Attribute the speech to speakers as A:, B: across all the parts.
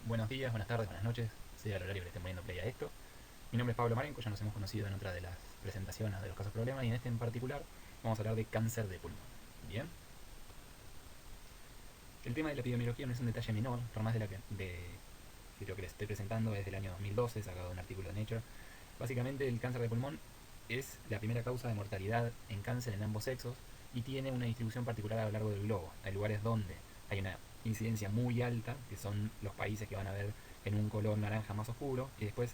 A: Buenos días, buenas tardes, buenas noches, sea el horario que le estén poniendo play a esto. Mi nombre es Pablo Marenco, ya nos hemos conocido en otra de las presentaciones de los casos problemas y en este en particular vamos a hablar de cáncer de pulmón. Bien, el tema de la epidemiología no es un detalle menor, por más que lo que les estoy presentando es del año 2012, sacado de un artículo de Nature. Básicamente el cáncer de pulmón es la primera causa de mortalidad en cáncer en ambos sexos y tiene una distribución particular a lo largo del globo. Hay lugares donde hay una incidencia muy alta, que son los países que van a ver en un color naranja más oscuro, y después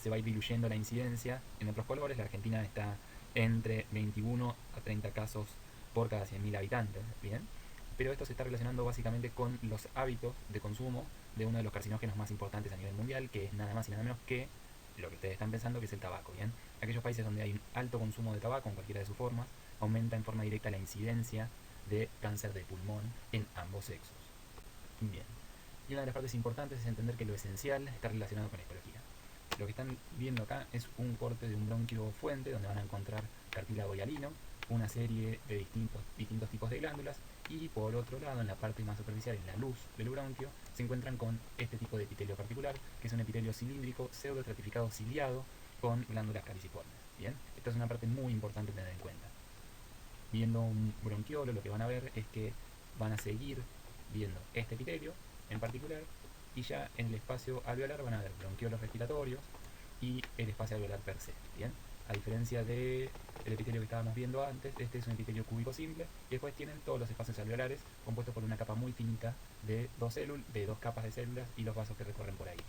A: se va a ir diluyendo la incidencia en otros colores. La Argentina está entre 21 a 30 casos por cada 100.000 habitantes, ¿bien? Pero esto se está relacionando básicamente con los hábitos de consumo de uno de los carcinógenos más importantes a nivel mundial, que es nada más y nada menos que lo que ustedes están pensando, que es el tabaco, ¿bien? Aquellos países donde hay un alto consumo de tabaco, en cualquiera de sus formas, aumenta en forma directa la incidencia de cáncer de pulmón en ambos sexos. Bien. Y una de las partes importantes es entender que lo esencial está relacionado con la histología. Lo que están viendo acá es un corte de un bronquio fuente donde van a encontrar cartílago hialino, una serie de distintos tipos de glándulas, y por otro lado, en la parte más superficial, en la luz del bronquio, se encuentran con este tipo de epitelio particular, que es un epitelio cilíndrico pseudoestratificado ciliado con glándulas caliciformes. Bien, esta es una parte muy importante a tener en cuenta. Viendo un bronquiolo, lo que van a ver es que van a seguir viendo este epitelio en particular, y ya en el espacio alveolar van a ver bronquiolos respiratorios y el espacio alveolar per se. Bien, a diferencia del epitelio que estábamos viendo antes, este es un epitelio cúbico simple, y después tienen todos los espacios alveolares compuestos por una capa muy finita de dos capas de células y los vasos que recorren por ahí.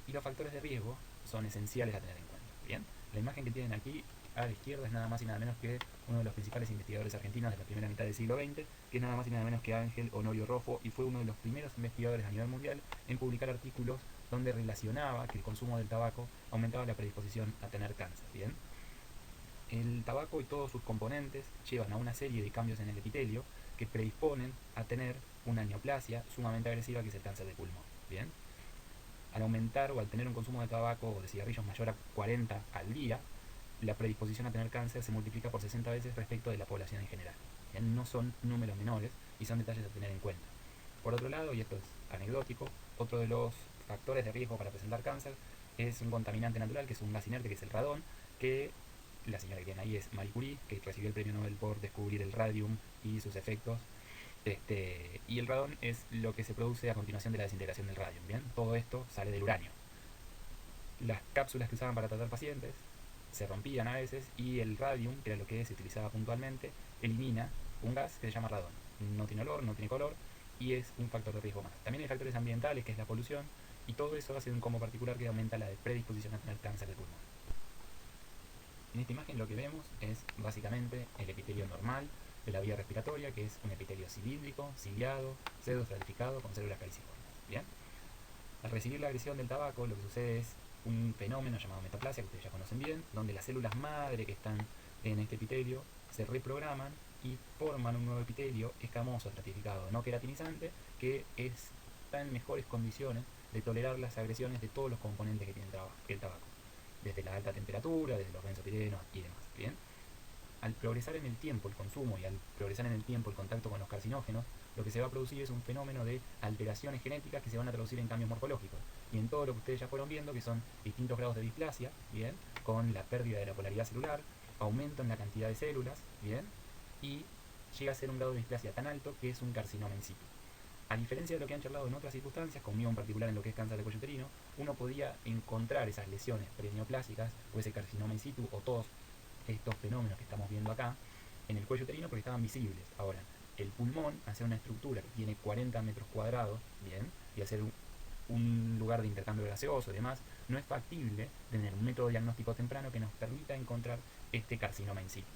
A: Y los factores de riesgo son esenciales a tener en cuenta. Bien, la imagen que tienen aquí a la izquierda es nada más y nada menos que uno de los principales investigadores argentinos de la primera mitad del siglo XX, que es nada más y nada menos que Ángel Honorio Roffo, y fue uno de los primeros investigadores a nivel mundial en publicar artículos donde relacionaba que el consumo del tabaco aumentaba la predisposición a tener cáncer. Bien, el tabaco y todos sus componentes llevan a una serie de cambios en el epitelio que predisponen a tener una neoplasia sumamente agresiva, que es el cáncer de pulmón. Bien, al aumentar o al tener un consumo de tabaco o de cigarrillos mayor a 40 al día, la predisposición a tener cáncer se multiplica por 60 veces respecto de la población en general. No son números menores y son detalles a tener en cuenta. Por otro lado, y esto es anecdótico, otro de los factores de riesgo para presentar cáncer es un contaminante natural, que es un gas inerte, que es el radón, que la señora que tiene ahí es Marie Curie, que recibió el premio Nobel por descubrir el radium y sus efectos. Y el radón es lo que se produce a continuación de la desintegración del radium. Bien, todo esto sale del uranio. Las cápsulas que usaban para tratar pacientes se rompían a veces, y el radium, que era lo que se utilizaba puntualmente, elimina un gas que se llama radón. No tiene olor, no tiene color, y es un factor de riesgo más. También hay factores ambientales, que es la polución, y todo eso hace un combo particular que aumenta la predisposición a tener cáncer de pulmón. En esta imagen lo que vemos es básicamente el epitelio normal de la vía respiratoria, que es un epitelio cilíndrico, ciliado, pseudoestratificado con células caliciformes. Bien, al recibir la agresión del tabaco, lo que sucede es un fenómeno llamado metaplasia, que ustedes ya conocen bien, donde las células madre que están en este epitelio se reprograman y forman un nuevo epitelio escamoso, estratificado, no queratinizante, que está en mejores condiciones de tolerar las agresiones de todos los componentes que tiene el tabaco, desde la alta temperatura, desde los benzopirenos y demás. Bien, al progresar en el tiempo el consumo y al progresar en el tiempo el contacto con los carcinógenos, lo que se va a producir es un fenómeno de alteraciones genéticas que se van a traducir en cambios morfológicos. Y en todo lo que ustedes ya fueron viendo, que son distintos grados de displasia, bien, con la pérdida de la polaridad celular, aumento en la cantidad de células, bien, y llega a ser un grado de displasia tan alto que es un carcinoma in situ. A diferencia de lo que han charlado en otras circunstancias, conmigo en particular en lo que es cáncer de cuello uterino, uno podía encontrar esas lesiones preneoplásicas o ese carcinoma in situ o todos estos fenómenos que estamos viendo acá en el cuello uterino porque estaban visibles. Ahora, el pulmón, al ser una estructura que tiene 40 metros cuadrados, bien, y al ser un lugar de intercambio gaseoso y demás, no es factible tener un método diagnóstico temprano que nos permita encontrar este carcinoma in situ.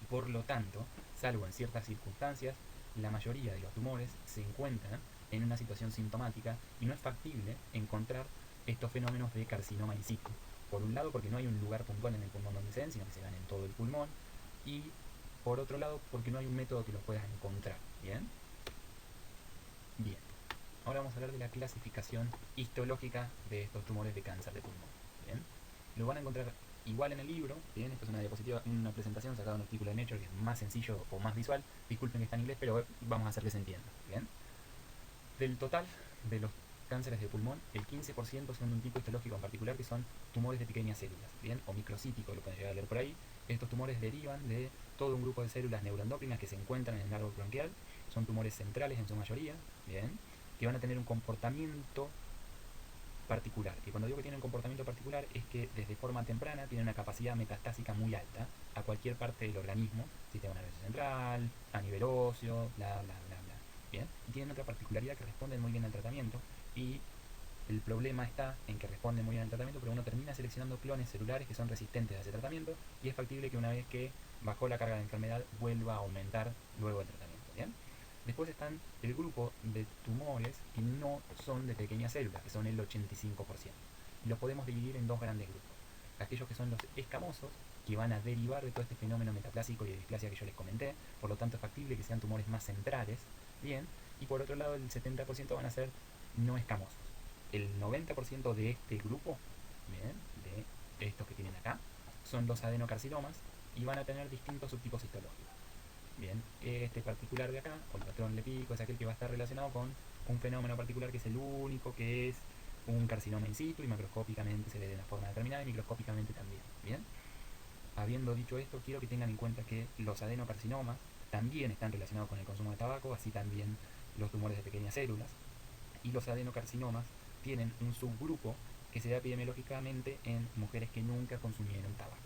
A: Por lo tanto, salvo en ciertas circunstancias, la mayoría de los tumores se encuentran en una situación sintomática y no es factible encontrar estos fenómenos de carcinoma in situ. Por un lado, porque no hay un lugar puntual en el pulmón donde se den, sino que se dan en todo el pulmón, y por otro lado, porque no hay un método que los puedas encontrar. ¿Bien? Bien. Ahora vamos a hablar de la clasificación histológica de estos tumores de cáncer de pulmón. ¿Bien? Lo van a encontrar igual en el libro. Bien, esto es una diapositiva, una presentación sacada de un artículo de Nature que es más sencillo o más visual. Disculpen que está en inglés, pero vamos a hacer que se entienda. Bien. Del total de los cánceres de pulmón, el 15% son de un tipo histológico en particular, que son tumores de pequeñas células, ¿bien? O microcíticos, lo pueden llegar a leer por ahí. Estos tumores derivan de todo un grupo de células neuroendócrinas que se encuentran en el árbol bronquial. Son tumores centrales en su mayoría, ¿bien? Que van a tener un comportamiento particular. Y cuando digo que tienen un comportamiento particular es que desde forma temprana tienen una capacidad metastásica muy alta a cualquier parte del organismo, sistema nervioso central, a nivel óseo, bla, bla, bla, bla. ¿Bien? Y tienen otra particularidad, que responden muy bien al tratamiento, y el problema está en que responden muy bien al tratamiento, pero uno termina seleccionando clones celulares que son resistentes a ese tratamiento, y es factible que una vez que bajó la carga de enfermedad vuelva a aumentar luego del tratamiento. ¿Bien? Después están el grupo de tumores que no son de pequeñas células, que son el 85%. Y los podemos dividir en dos grandes grupos. Aquellos que son los escamosos, que van a derivar de todo este fenómeno metaplásico y de displasia que yo les comenté, por lo tanto es factible que sean tumores más centrales, bien, y por otro lado el 70% van a ser no escamosos. El 90% de este grupo, bien, de estos que tienen acá, son los adenocarcinomas y van a tener distintos subtipos histológicos. Bien, este particular de acá, o el patrón lepídico, es aquel que va a estar relacionado con un fenómeno particular que es el único, que es un carcinoma in situ, y macroscópicamente se ve de una forma determinada y microscópicamente también. Bien, habiendo dicho esto, quiero que tengan en cuenta que los adenocarcinomas también están relacionados con el consumo de tabaco, así también los tumores de pequeñas células, y los adenocarcinomas tienen un subgrupo que se da epidemiológicamente en mujeres que nunca consumieron tabaco.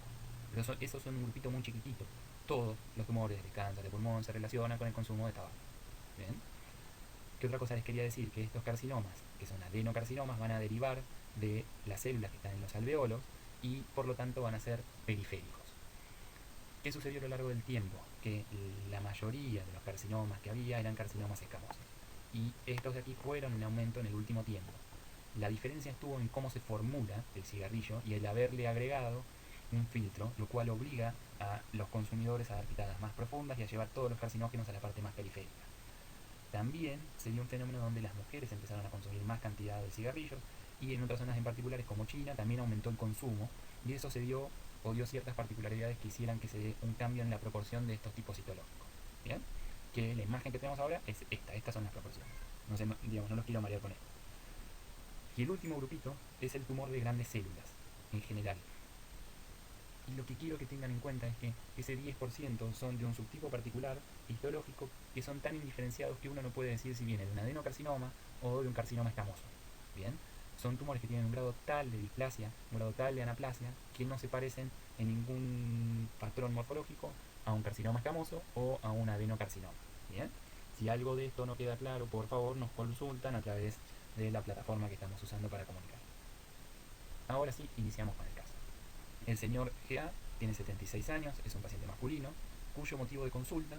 A: Pero esos son un grupito muy chiquitito. Todos los tumores de cáncer de pulmón se relacionan con el consumo de tabaco. ¿Bien? ¿Qué otra cosa les quería decir? Que estos carcinomas, que son adenocarcinomas, van a derivar de las células que están en los alveolos y por lo tanto van a ser periféricos. ¿Qué sucedió a lo largo del tiempo? Que la mayoría de los carcinomas que había eran carcinomas escamosos. Y estos de aquí fueron en aumento en el último tiempo. La diferencia estuvo en cómo se formula el cigarrillo y el haberle agregado un filtro, lo cual obliga a los consumidores a dar pitadas más profundas y a llevar todos los carcinógenos a la parte más periférica. También se dio un fenómeno donde las mujeres empezaron a consumir más cantidad de cigarrillos, y en otras zonas en particulares como China también aumentó el consumo, y eso se dio o dio ciertas particularidades que hicieran que se dé un cambio en la proporción de estos tipos citológicos. ¿Bien? Que la imagen que tenemos ahora es estas son las proporciones. No sé, digamos, no los quiero marear con esto. Y el último grupito es el tumor de grandes células, en general. Y lo que quiero que tengan en cuenta es que ese 10% son de un subtipo particular histológico, que son tan indiferenciados que uno no puede decir si viene de un adenocarcinoma o de un carcinoma escamoso. Bien, son tumores que tienen un grado tal de displasia, un grado tal de anaplasia, que no se parecen en ningún patrón morfológico a un carcinoma escamoso o a un adenocarcinoma. Bien, si algo de esto no queda claro, por favor nos consultan a través de la plataforma que estamos usando para comunicar. Ahora sí, iniciamos con el caso. El señor G.A. tiene 76 años, es un paciente masculino, cuyo motivo de consulta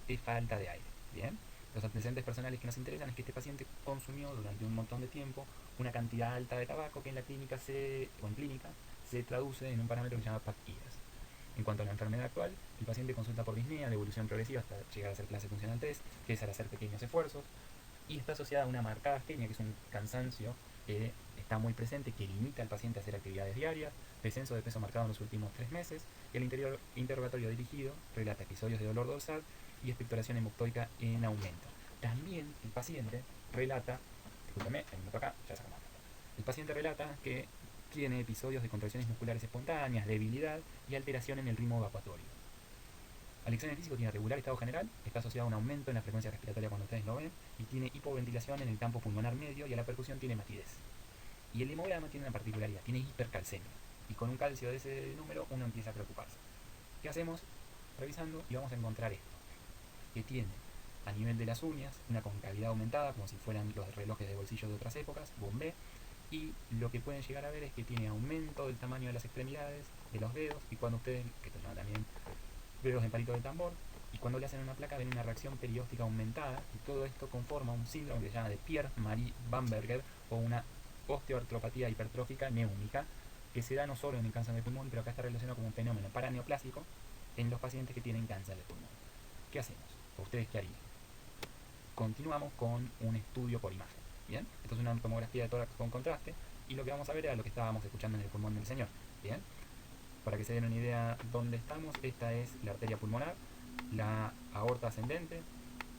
A: es falta de aire. Bien, los antecedentes personales que nos interesan es que este paciente consumió durante un montón de tiempo una cantidad alta de tabaco que en clínica se traduce en un parámetro que se llama PAC-IDAS. En cuanto a la enfermedad actual, el paciente consulta por disnea de evolución progresiva hasta llegar a ser clase funcional 3, que es al hacer pequeños esfuerzos, y está asociada a una marcada astenia, que es un cansancio que está muy presente, que limita al paciente a hacer actividades diarias, descenso de peso marcado en los últimos 3 meses, y el interrogatorio dirigido relata episodios de dolor dorsal y expectoración hemoptóica en aumento. También el paciente relata, discúlpeme, el minuto acá, ya sacamos. El paciente relata que tiene episodios de contracciones musculares espontáneas, debilidad y alteración en el ritmo evacuatorio. Al examen físico tiene regular estado general, está asociado a un aumento en la frecuencia respiratoria cuando ustedes lo ven, y tiene hipoventilación en el campo pulmonar medio, y a la percusión tiene matidez. Y el hemograma tiene una particularidad, tiene hipercalcemia, y con un calcio de ese número uno empieza a preocuparse. ¿Qué hacemos? Revisando, y vamos a encontrar esto, que tiene a nivel de las uñas una concavidad aumentada, como si fueran los relojes de bolsillo de otras épocas, bombé, y lo que pueden llegar a ver es que tiene aumento del tamaño de las extremidades, de los dedos, y cuando ustedes, que esto se llama también dedos en palito de tambor, y cuando le hacen una placa ven una reacción perióstica aumentada, y todo esto conforma un síndrome que se llama de Pierre-Marie Bamberger, o una osteoartropatía hipertrófica neúmica, que se da no solo en el cáncer de pulmón, pero acá está relacionado con un fenómeno paraneoplásico en los pacientes que tienen cáncer de pulmón. ¿Qué hacemos? ¿O ustedes qué harían? Continuamos con un estudio por imagen. Bien, esto es una tomografía de tórax con contraste, y lo que vamos a ver era lo que estábamos escuchando en el pulmón del señor. Bien, para que se den una idea dónde estamos, esta es la arteria pulmonar, la aorta ascendente,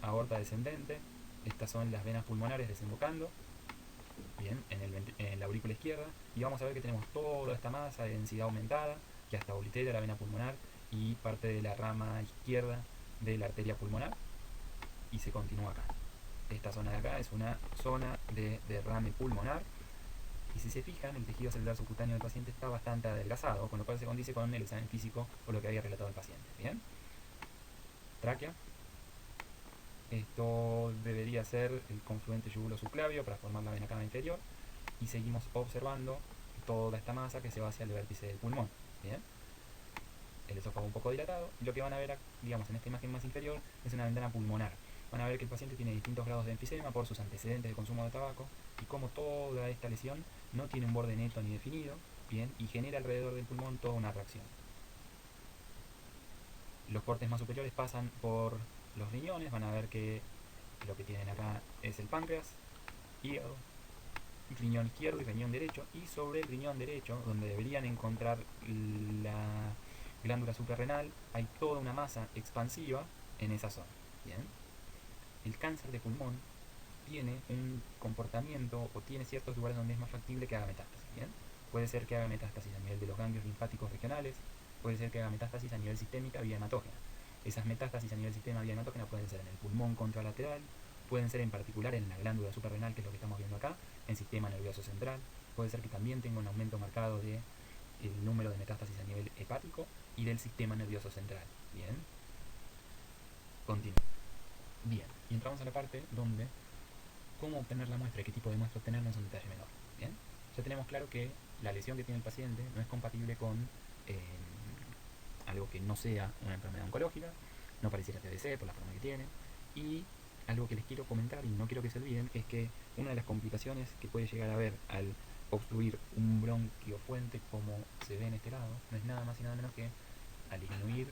A: aorta descendente, estas son las venas pulmonares desembocando, bien, en la aurícula izquierda, y vamos a ver que tenemos toda esta masa de densidad aumentada que hasta oblitera la vena pulmonar y parte de la rama izquierda de la arteria pulmonar, y se continúa acá. Esta zona de acá es una zona de derrame pulmonar, y si se fijan, el tejido celular subcutáneo del paciente está bastante adelgazado, con lo cual se condice con el examen físico o lo que había relatado el paciente. Bien, tráquea. Esto debería ser el confluente yugulo-subclavio para formar la vena cava inferior, y seguimos observando toda esta masa que se va hacia el vértice del pulmón. Bien, el esófago un poco dilatado, y lo que van a ver, digamos, en esta imagen más inferior es una ventana pulmonar. Van a ver que el paciente tiene distintos grados de enfisema por sus antecedentes de consumo de tabaco, y como toda esta lesión no tiene un borde neto ni definido, bien, y genera alrededor del pulmón toda una reacción. Los cortes más superiores pasan por los riñones. Van a ver que lo que tienen acá es el páncreas, hígado, riñón izquierdo y riñón derecho, y sobre el riñón derecho, donde deberían encontrar la glándula suprarrenal, hay toda una masa expansiva en esa zona. Bien, el cáncer de pulmón tiene un comportamiento o tiene ciertos lugares donde es más factible que haga metástasis. Bien, puede ser que haga metástasis a nivel de los ganglios linfáticos regionales, puede ser que haga metástasis a nivel sistémica vía hematógena. Esas metástasis a nivel sistema vía hematógena pueden ser en el pulmón contralateral, pueden ser en particular en la glándula suprarrenal, que es lo que estamos viendo acá, en sistema nervioso central, puede ser que también tenga un aumento marcado de el número de metástasis a nivel hepático y del sistema nervioso central. Bien, continúo. Bien, y entramos a la parte donde cómo obtener la muestra y qué tipo de muestra obtener no es un detalle menor. Bien, ya tenemos claro que la lesión que tiene el paciente no es compatible con eh, algo que no sea una enfermedad oncológica, no pareciera TBC por la forma que tiene, y algo que les quiero comentar y no quiero que se olviden es que una de las complicaciones que puede llegar a haber al obstruir un bronquio fuente como se ve en este lado no es nada más y nada menos que al disminuir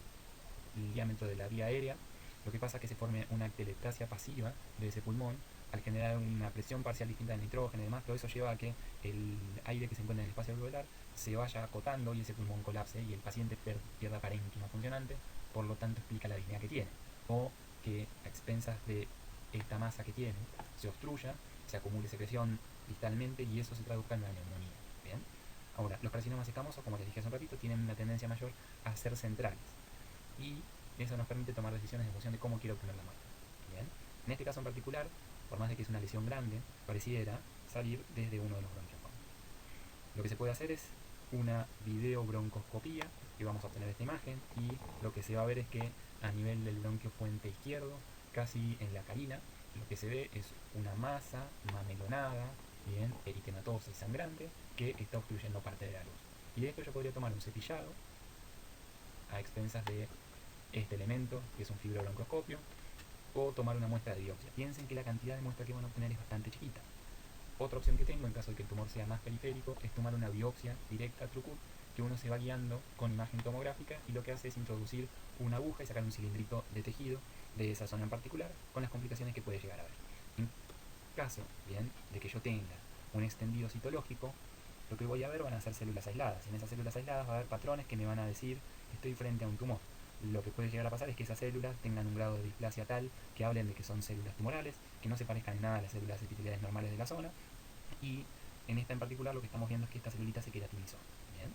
A: el diámetro de la vía aérea, lo que pasa es que se forme una atelectasia pasiva de ese pulmón. Al generar una presión parcial distinta de nitrógeno y demás, todo eso lleva a que el aire que se encuentra en el espacio alveolar se vaya acotando y ese pulmón colapse y el paciente pierda parénquima funcionante, por lo tanto explica la disnea que tiene. O que a expensas de esta masa que tiene se obstruya, se acumule secreción distalmente y eso se traduzca en una neumonía. Bien. Ahora, los carcinomas escamosos, como les dije hace un ratito, tienen una tendencia mayor a ser centrales, y eso nos permite tomar decisiones en función de cómo quiero obtener la muestra. Bien. En este caso en particular, por más de que es una lesión grande, pareciera salir desde uno de los bronquios. Lo que se puede hacer es una videobroncoscopía, que vamos a obtener esta imagen, y lo que se va a ver es que a nivel del bronquio fuente izquierdo, casi en la carina, lo que se ve es una masa mamelonada, bien, eritematosa y sangrante, que está obstruyendo parte de la luz. Y de esto yo podría tomar un cepillado a expensas de este elemento, que es un fibrobroncoscopio, o tomar una muestra de biopsia. Piensen que la cantidad de muestra que van a obtener es bastante chiquita. Otra opción que tengo, en caso de que el tumor sea más periférico, es tomar una biopsia directa TrueCut, que uno se va guiando con imagen tomográfica y lo que hace es introducir una aguja y sacar un cilindrito de tejido de esa zona en particular, con las complicaciones que puede llegar a haber. En caso, bien, de que yo tenga un extendido citológico, lo que voy a ver van a ser células aisladas, y en esas células aisladas va a haber patrones que me van a decir que estoy frente a un tumor. Lo que puede llegar a pasar es que esas células tengan un grado de displasia tal que hablen de que son células tumorales, que no se parezcan en nada a las células epiteliales normales de la zona, y en esta en particular lo que estamos viendo es que esta celulita se queratinizó. Bien.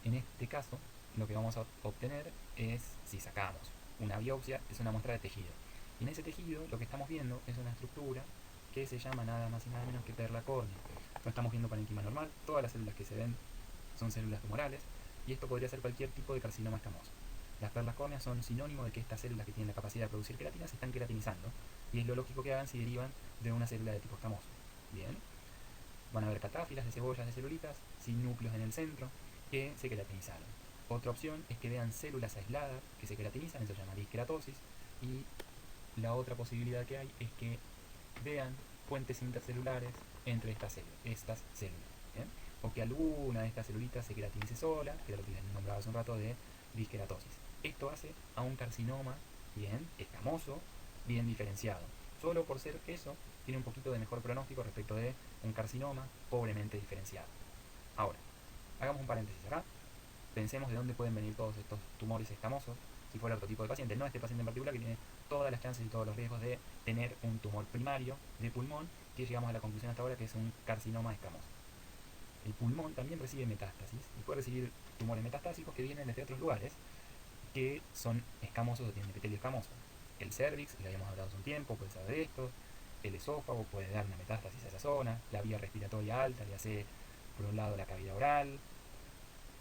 A: En este caso, lo que vamos a obtener es, si sacamos una biopsia, es una muestra de tejido. Y en ese tejido lo que estamos viendo es una estructura que se llama nada más y nada menos que perla córnea. No estamos viendo parénquima normal, todas las células que se ven son células tumorales, y esto podría ser cualquier tipo de carcinoma escamoso. Las perlas córneas son sinónimo de que estas células que tienen la capacidad de producir queratina se están queratinizando, y es lo lógico que hagan si derivan de una célula de tipo escamoso. Bien, van a haber catráfilas de cebollas de celulitas sin núcleos en el centro que se queratinizaron. Otra opción es que vean células aisladas que se queratinizan, eso se llama disqueratosis, y la otra posibilidad que hay es que vean puentes intercelulares entre estas células. ¿Bien? O que alguna de estas celulitas se queratinice sola, que era lo que les nombraba hace un rato de disqueratosis. Esto hace a un carcinoma bien escamoso, bien diferenciado. Solo por ser eso, tiene un poquito de mejor pronóstico respecto de un carcinoma pobremente diferenciado. Ahora, hagamos un paréntesis acá. Pensemos de dónde pueden venir todos estos tumores escamosos. si fuera otro tipo de paciente, no este paciente en particular, que tiene todas las chances y todos los riesgos de tener un tumor primario de pulmón, que llegamos a la conclusión hasta ahora que es un carcinoma escamoso. El pulmón también recibe metástasis y puede recibir tumores metastásicos que vienen desde otros lugares que son escamosos o tienen epitelio escamoso. El cervix, le habíamos hablado hace un tiempo, puede ser de esto. El esófago puede dar una metástasis a esa zona. La vía respiratoria alta, ya sea por un lado la cavidad oral.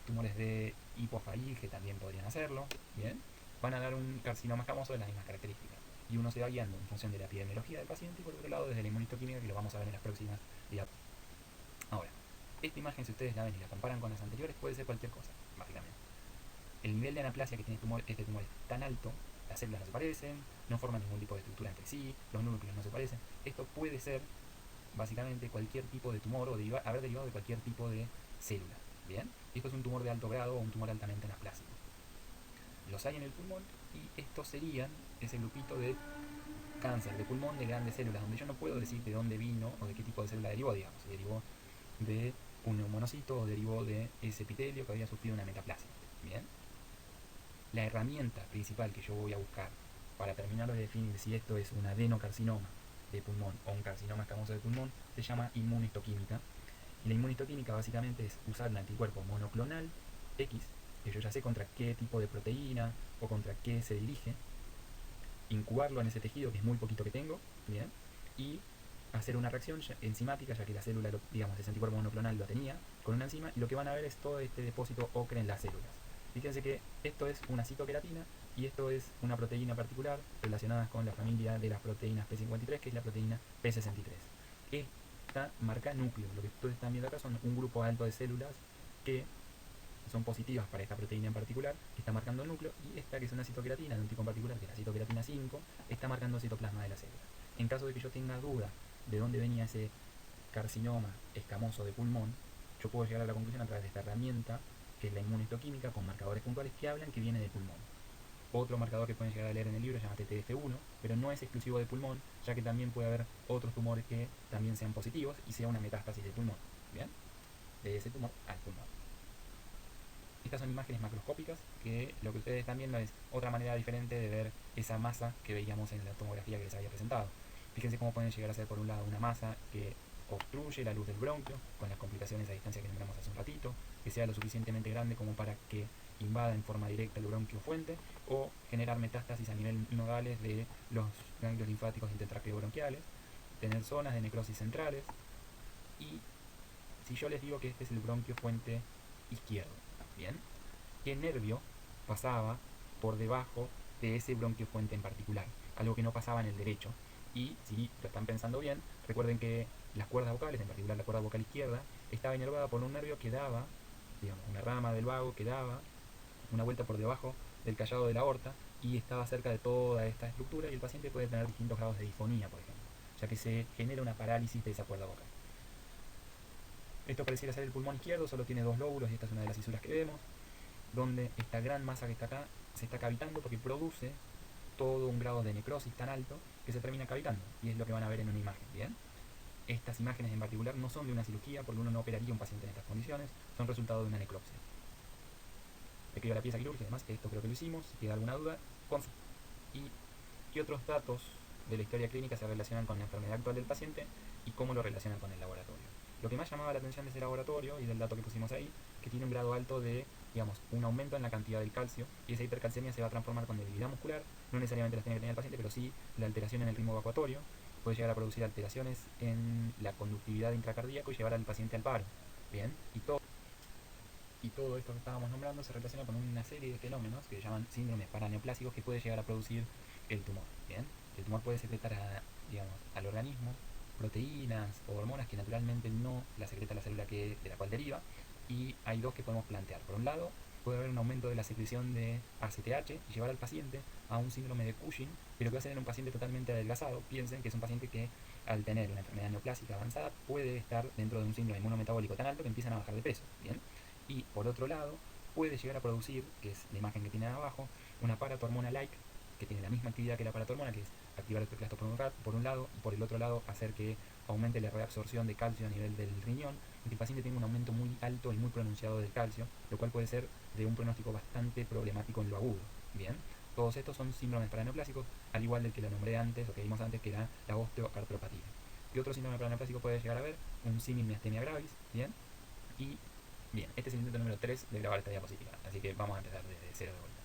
A: Tumores de hipofaringe también podrían hacerlo. Bien, van a dar un carcinoma escamoso de las mismas características. Y uno se va guiando en función de la epidemiología del paciente y por otro lado desde la inmunistoquímica, que lo vamos a ver en las próximas diapositivas. Ahora, esta imagen, si ustedes la ven y la comparan con las anteriores, puede ser cualquier cosa, básicamente. El nivel de anaplasia que tiene este tumor es tan alto, las células no se parecen, no forman ningún tipo de estructura entre sí, los núcleos no se parecen. Esto puede ser básicamente cualquier tipo de tumor o haber derivado de cualquier tipo de célula. Bien, y esto es un tumor de alto grado o un tumor altamente anaplásico. Los hay en el pulmón y estos serían ese grupito de cáncer de pulmón de grandes células, donde yo no puedo decir de dónde vino o de qué tipo de célula derivó, digamos, si derivó de un neumonocito o derivó de ese epitelio que había sufrido una metaplasia. Bien, la herramienta principal que yo voy a buscar para terminar de definir si esto es un adenocarcinoma de pulmón o un carcinoma escamoso de pulmón se llama inmunistoquímica. Y la inmunistoquímica básicamente es usar un anticuerpo monoclonal X, que yo ya sé contra qué tipo de proteína o contra qué se dirige, incubarlo en ese tejido, que es muy poquito que tengo, bien, y hacer una reacción enzimática, ya que la célula, digamos, ese anticuerpo monoclonal lo tenía, con una enzima, y lo que van a ver es todo este depósito ocre en las células. Fíjense que esto es una citoqueratina y esto es una proteína particular relacionada con la familia de las proteínas P53, que es la proteína P63. Esta marca núcleo. Lo que ustedes están viendo acá son un grupo alto de células que son positivas para esta proteína en particular, que está marcando el núcleo, y esta, que es una citoqueratina de un tipo en particular, que es la citoqueratina 5, está marcando el citoplasma de la célula. En caso de que yo tenga duda de dónde venía ese carcinoma escamoso de pulmón, yo puedo llegar a la conclusión a través de esta herramienta, que es la inmunistoquímica, con marcadores puntuales que hablan que viene del pulmón. Otro marcador que pueden llegar a leer en el libro se llama TTF1, pero no es exclusivo de pulmón, ya que también puede haber otros tumores que también sean positivos y sea una metástasis de pulmón. ¿Bien? De ese tumor al pulmón. Estas son imágenes macroscópicas, que lo que ustedes están viendo es otra manera diferente de ver esa masa que veíamos en la tomografía que les había presentado. Fíjense cómo pueden llegar a ser por un lado una masa que obstruye la luz del bronquio, con las complicaciones a distancia que nombramos hace un ratito, que sea lo suficientemente grande como para que invada en forma directa el bronquio fuente, o generar metástasis a nivel nodales de los ganglios linfáticos intertraqueobronquiales, tener zonas de necrosis centrales, y si yo les digo que este es el bronquio fuente izquierdo, ¿bien? ¿Qué nervio pasaba por debajo de ese bronquio fuente en particular? Algo que no pasaba en el derecho. Y si lo están pensando bien, recuerden que las cuerdas vocales, en particular la cuerda vocal izquierda, estaba inervada por un nervio que daba, digamos, una rama del vago que daba una vuelta por debajo del callado de la aorta y estaba cerca de toda esta estructura, y el paciente puede tener distintos grados de disfonía, por ejemplo, ya que se genera una parálisis de esa cuerda vocal. Esto pareciera ser el pulmón izquierdo, solo tiene dos lóbulos y esta es una de las fisuras que vemos, donde esta gran masa que está acá se está cavitando porque produce todo un grado de necrosis tan alto que se termina cavitando, y es lo que van a ver en una imagen. Bien, estas imágenes en particular no son de una cirugía, porque uno no operaría a un paciente en estas condiciones, son resultado de una necropsia. Me quedo la pieza quirúrgica, además esto creo que lo hicimos. Si queda alguna duda, consulta. ¿Y qué otros datos de la historia clínica se relacionan con la enfermedad actual del paciente y cómo lo relacionan con el laboratorio? Lo que más llamaba la atención de ese laboratorio y del dato que pusimos ahí, que tiene un grado alto de, digamos, un aumento en la cantidad del calcio, y esa hipercalcemia se va a transformar con debilidad muscular. No necesariamente las tiene que tener el paciente, pero sí la alteración en el ritmo evacuatorio puede llegar a producir alteraciones en la conductividad intracardíaco y llevar al paciente al paro. Bien, y todo esto que estábamos nombrando se relaciona con una serie de fenómenos que se llaman síndromes paraneoplásicos, que puede llegar a producir el tumor. ¿Bien? El tumor puede secretar al organismo proteínas o hormonas que naturalmente no la secreta la célula de la cual deriva, y hay dos que podemos plantear. Por un lado, puede haber un aumento de la secreción de ACTH y llevar al paciente a un síndrome de Cushing, pero que va a ser en un paciente totalmente adelgazado. Piensen que es un paciente que, al tener una enfermedad neoplásica avanzada, puede estar dentro de un síndrome inmunometabólico tan alto que empiezan a bajar de peso. ¿Bien? Y por otro lado, puede llegar a producir, que es la imagen que tiene abajo, una paratormona-like, que tiene la misma actividad que la paratormona, que es activar el clorplasto por un lado, y por el otro lado hacer que aumente la reabsorción de calcio a nivel del riñón, y que el paciente tenga un aumento muy alto y muy pronunciado del calcio, lo cual puede ser de un pronóstico bastante problemático en lo agudo. Bien, Todos estos son síndromes paraneoplásicos, al igual del que lo nombré antes, o que vimos antes, que era la osteoartropatía. ¿Qué otro síndrome paraneoplásico puede llegar a haber? Un símil miastenia gravis, ¿bien? Y, bien, este es el intento número 3 de grabar esta diapositiva, así que vamos a empezar desde cero de vuelta.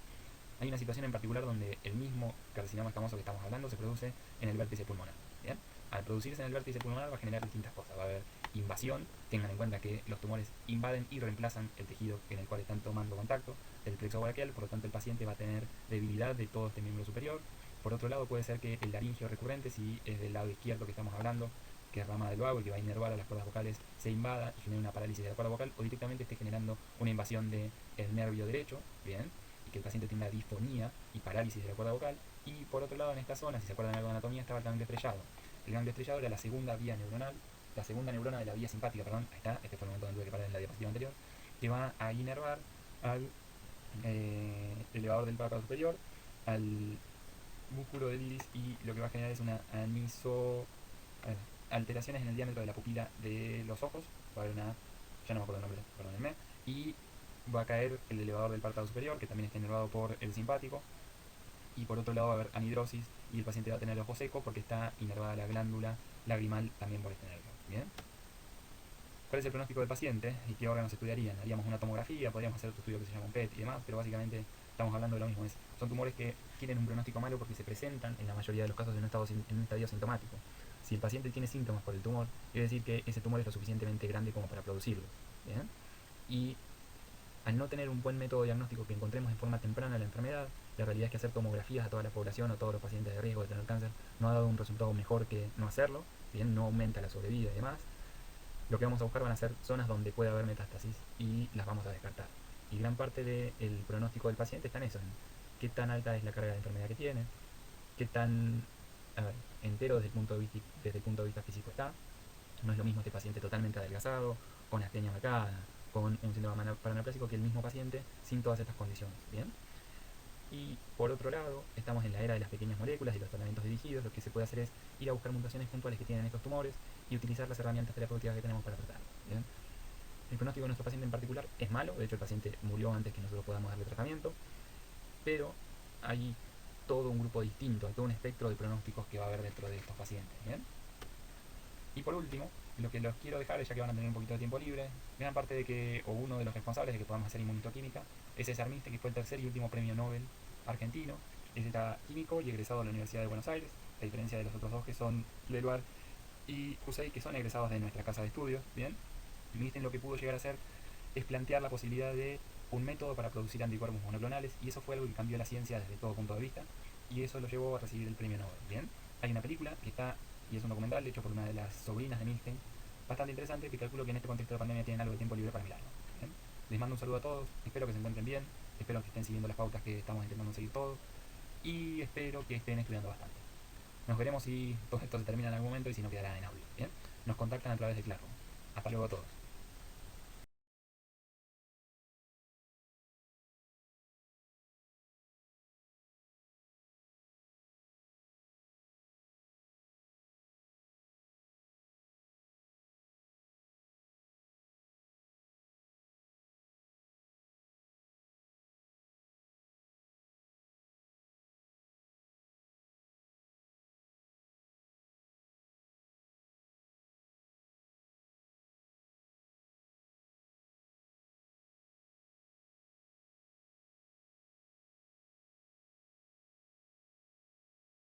A: Hay una situación en particular donde el mismo carcinoma escamoso que estamos hablando se produce en el vértice pulmonar, ¿bien? Al producirse en el vértice pulmonar va a generar distintas cosas. Va a haber invasión, tengan en cuenta que los tumores invaden y reemplazan el tejido en el cual están tomando contacto del plexo braquial, por lo tanto el paciente va a tener debilidad de todo este miembro superior. Por otro lado puede ser que el laringio recurrente, si es del lado izquierdo que estamos hablando, que es rama del vago y que va a inervar a las cuerdas vocales, se invada y genere una parálisis de la cuerda vocal, o directamente esté generando una invasión del nervio derecho, ¿bien? Y que el paciente tenga disfonía y parálisis de la cuerda vocal. Y por otro lado, en esta zona, si se acuerdan de algo de anatomía, estaba el ganglio estrellado. El ganglio estrellado era la segunda vía neuronal, la segunda neurona de la vía simpática, perdón, ahí está, este fue el momento donde tuve que parar en la diapositiva anterior, que va a inervar al elevador del párpado superior, al músculo del iris, y lo que va a generar es una alteraciones en el diámetro de la pupila de los ojos. Va a haber una, ya no me acuerdo el nombre, perdónenme, y va a caer el elevador del párpado superior, que también está inervado por el simpático, y por otro lado va a haber anhidrosis y el paciente va a tener el ojo seco porque está inervada la glándula lagrimal también por este nervio. ¿Bien? ¿Cuál es el pronóstico del paciente y qué órganos estudiarían? Haríamos una tomografía, podríamos hacer otro estudio que se llama un PET y demás, pero básicamente estamos hablando de lo mismo. Son tumores que tienen un pronóstico malo porque se presentan en la mayoría de los casos en un estadio sintomático. Si el paciente tiene síntomas por el tumor, quiere decir que ese tumor es lo suficientemente grande como para producirlo. ¿Bien? Y al no tener un buen método diagnóstico que encontremos en forma temprana la enfermedad, la realidad es que hacer tomografías a toda la población o a todos los pacientes de riesgo de tener cáncer no ha dado un resultado mejor que no hacerlo, bien, no aumenta la sobrevida y demás. Lo que vamos a buscar van a ser zonas donde puede haber metástasis y las vamos a descartar. Y gran parte del pronóstico del paciente está en eso, en qué tan alta es la carga de enfermedad que tiene, qué tan entero desde el punto de vista físico está. No es lo mismo este paciente totalmente adelgazado, con astenia marcada, con un síndrome paraneoplásico, que el mismo paciente sin todas estas condiciones. ¿Bien? Y por otro lado, estamos en la era de las pequeñas moléculas y los tratamientos dirigidos. Lo que se puede hacer es ir a buscar mutaciones puntuales que tienen estos tumores y utilizar las herramientas terapéuticas que tenemos para tratar. ¿Bien? El pronóstico de nuestro paciente en particular es malo, de hecho el paciente murió antes que nosotros podamos darle tratamiento, pero hay todo un grupo distinto, hay todo un espectro de pronósticos que va a haber dentro de estos pacientes. ¿Bien? Y por último, lo que los quiero dejar, ya que van a tener un poquito de tiempo libre, gran parte de que, o uno de los responsables de que podamos hacer inmunitoquímica, es César Miste, que fue el tercer y último premio Nobel argentino. Era químico y egresado de la Universidad de Buenos Aires, a diferencia de los otros dos que son Leluar y Hussein, que son egresados de nuestra casa de estudios. Bien, Miste lo que pudo llegar a hacer es plantear la posibilidad de un método para producir anticuerpos monoclonales, y eso fue algo que cambió la ciencia desde todo punto de vista, y eso lo llevó a recibir el premio Nobel. Bien, hay una película que está, y es un documental hecho por una de las sobrinas de Milstein, bastante interesante, que calculo que en este contexto de pandemia tienen algo de tiempo libre para mirarlo. ¿Bien? Les mando un saludo a todos, espero que se encuentren bien, espero que estén siguiendo las pautas que estamos intentando seguir todos, y espero que estén estudiando bastante. Nos veremos si todo esto se termina en algún momento y si no quedará en audio. ¿Bien? Nos contactan a través de Classroom. Hasta luego a todos.